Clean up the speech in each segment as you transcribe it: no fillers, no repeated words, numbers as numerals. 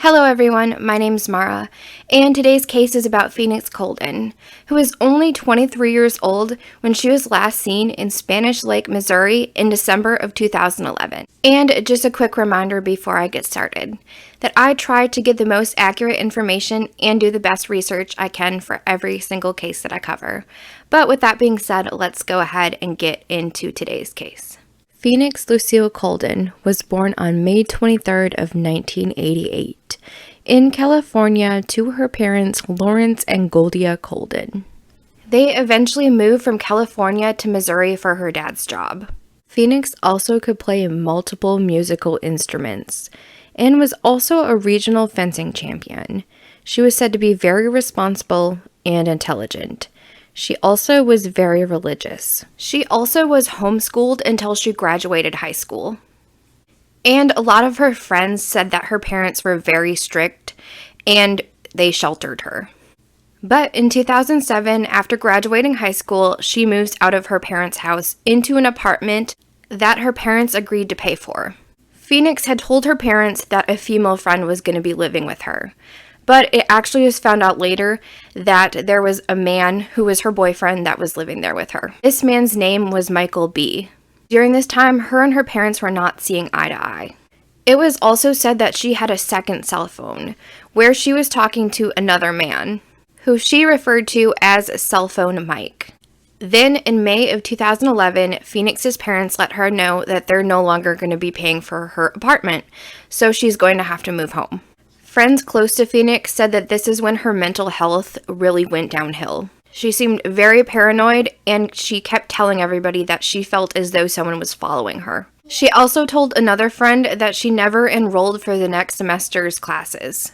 Hello everyone, my name's Marah, and today's case is about Phoenix Coldon, who was only 23 years old when she was last seen in Spanish Lake, Missouri in December of 2011. And just a quick reminder before I get started, that I try to get the most accurate information and do the best research I can for every single case that I cover. But with that being said, let's go ahead and get into today's case. Phoenix Lucille Coldon was born on May 23rd of 1988 in California to her parents Lawrence and Goldia Coldon. They eventually moved from California to Missouri for her dad's job. Phoenix also could play multiple musical instruments and was also a regional fencing champion. She was said to be very responsible and intelligent. She also was very religious. She also was homeschooled until she graduated high school. And a lot of her friends said that her parents were very strict and they sheltered her. But in 2007, after graduating high school, she moves out of her parents' house into an apartment that her parents agreed to pay for. Phoenix had told her parents that a female friend was going to be living with her. But it actually was found out later that there was a man who was her boyfriend that was living there with her. This man's name was Michael B. During this time, her and her parents were not seeing eye to eye. It was also said that she had a second cell phone, where she was talking to another man, who she referred to as Cell Phone Mike. Then, in May of 2011, Phoenix's parents let her know that they're no longer going to be paying for her apartment, so she's going to have to move home. Friends close to Phoenix said that this is when her mental health really went downhill. She seemed very paranoid, and she kept telling everybody that she felt as though someone was following her. She also told another friend that she never enrolled for the next semester's classes.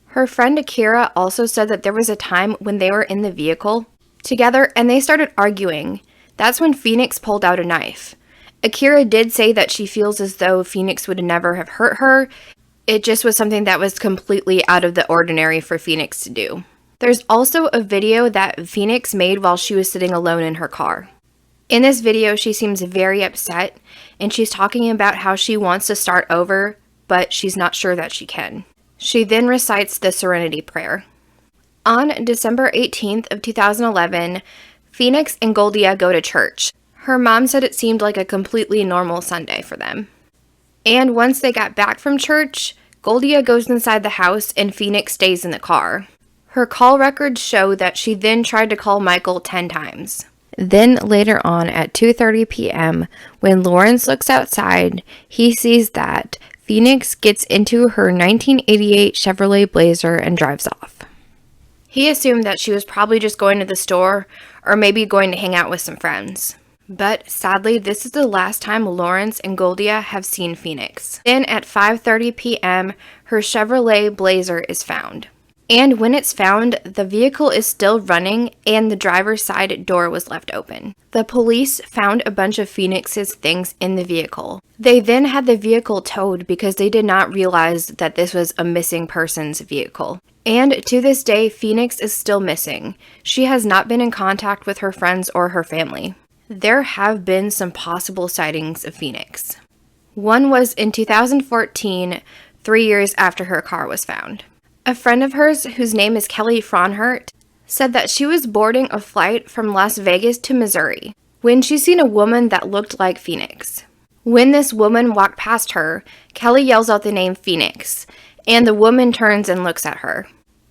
Her friend Akira also said that there was a time when they were in the vehicle together and they started arguing. That's when Phoenix pulled out a knife. Akira did say that she feels as though Phoenix would never have hurt her. It just was something that was completely out of the ordinary for Phoenix to do. There's also a video that Phoenix made while she was sitting alone in her car. In this video, she seems very upset, and she's talking about how she wants to start over, but she's not sure that she can. She then recites the Serenity Prayer. On December 18th of 2011, Phoenix and Goldia go to church. Her mom said it seemed like a completely normal Sunday for them. And once they got back from church, Goldia goes inside the house and Phoenix stays in the car. Her call records show that she then tried to call Michael 10 times. Then later on at 2:30 p.m., when Lawrence looks outside, he sees that Phoenix gets into her 1988 Chevrolet Blazer and drives off. He assumed that she was probably just going to the store or maybe going to hang out with some friends. But sadly, this is the last time Lawrence and Goldia have seen Phoenix. Then at 5:30 p.m., her Chevrolet Blazer is found. And when it's found, the vehicle is still running and the driver's side door was left open. The police found a bunch of Phoenix's things in the vehicle. They then had the vehicle towed because they did not realize that this was a missing person's vehicle. And to this day, Phoenix is still missing. She has not been in contact with her friends or her family. There have been some possible sightings of Phoenix. One was in 2014, 3 years after her car was found. A friend of hers, whose name is Kelly Fraunhart, said that she was boarding a flight from Las Vegas to Missouri when she seen a woman that looked like Phoenix. When this woman walked past her, Kelly yells out the name Phoenix, and the woman turns and looks at her.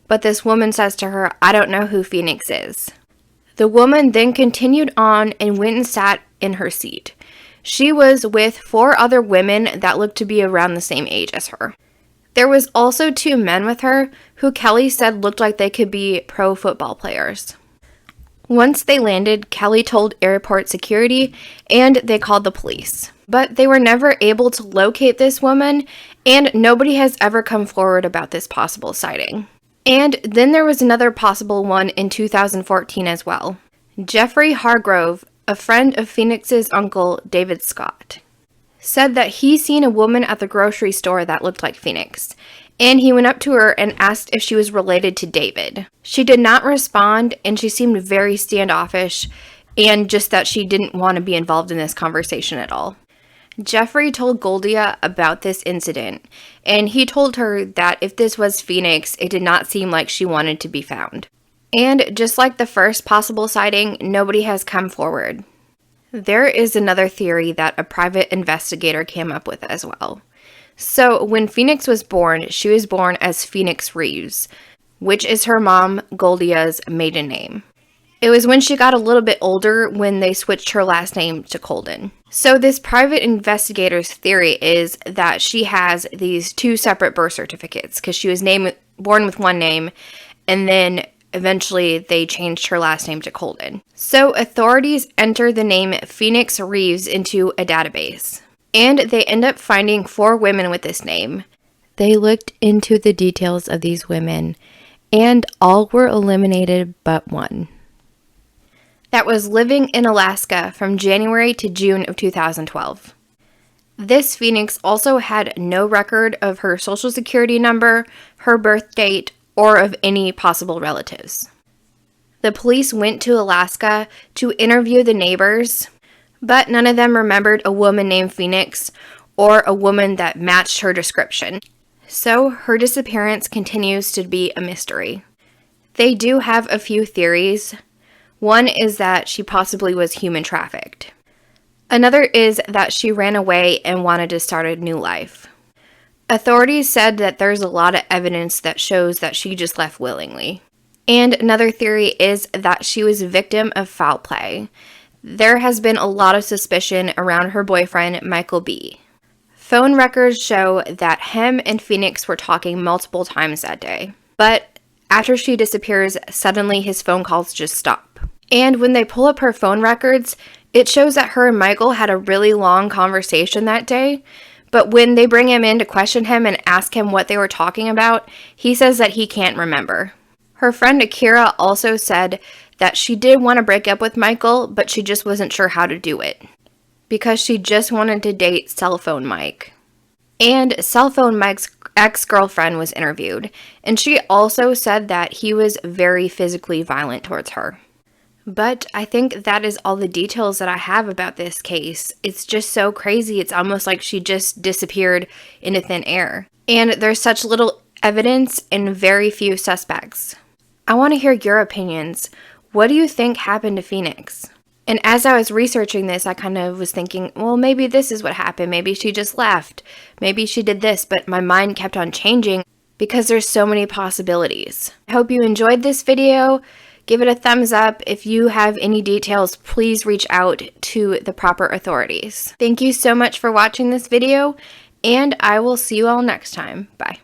But this woman says to her, "I don't know who Phoenix is." The woman then continued on and went and sat in her seat. She was with 4 other women that looked to be around the same age as her. There was also 2 men with her who Kelly said looked like they could be pro football players. Once they landed, Kelly told airport security and they called the police. But they were never able to locate this woman, and nobody has ever come forward about this possible sighting. And then there was another possible one in 2014 as well. Jeffrey Hargrove, a friend of Phoenix's uncle, David Scott, said that he seen a woman at the grocery store that looked like Phoenix, and he went up to her and asked if she was related to David. She did not respond, and she seemed very standoffish, and just that she didn't want to be involved in this conversation at all. Jeffrey told Goldia about this incident, and he told her that if this was Phoenix, it did not seem like she wanted to be found. And just like the first possible sighting, nobody has come forward. There is another theory that a private investigator came up with as well. So when Phoenix was born, she was born as Phoenix Reeves, which is her mom, Goldia's maiden name. It was when she got a little bit older when they switched her last name to Coldon. So this private investigator's theory is that she has these two separate birth certificates because she was born with one name, and then eventually they changed her last name to Coldon. So authorities enter the name Phoenix Reeves into a database, and they end up finding 4 women with this name. They looked into the details of these women, and all were eliminated but one. That was living in Alaska from January to June of 2012. This Phoenix also had no record of her social security number, her birth date, or of any possible relatives. The police went to Alaska to interview the neighbors, but none of them remembered a woman named Phoenix or a woman that matched her description. So her disappearance continues to be a mystery. They do have a few theories. One is that she possibly was human trafficked. Another is that she ran away and wanted to start a new life. Authorities said that there's a lot of evidence that shows that she just left willingly. And another theory is that she was a victim of foul play. There has been a lot of suspicion around her boyfriend, Michael B. Phone records show that him and Phoenix were talking multiple times that day. But after she disappears, suddenly his phone calls just stop. And when they pull up her phone records, it shows that her and Michael had a really long conversation that day. But when they bring him in to question him and ask him what they were talking about, he says that he can't remember. Her friend Akira also said that she did want to break up with Michael, but she just wasn't sure how to do it, because she just wanted to date Cell Phone Mike. And Cell Phone Mike's ex-girlfriend was interviewed, and she also said that he was very physically violent towards her. But I think that is all the details that I have about this case. It's just so crazy. It's almost like she just disappeared into thin air. And there's such little evidence and very few suspects. I want to hear your opinions. What do you think happened to Phoenix? And as I was researching this, I kind of was thinking, well, maybe this is what happened. Maybe she just left. Maybe she did this. But my mind kept on changing because there's so many possibilities. I hope you enjoyed this video. Give it a thumbs up. If you have any details, please reach out to the proper authorities. Thank you so much for watching this video, and I will see you all next time. Bye.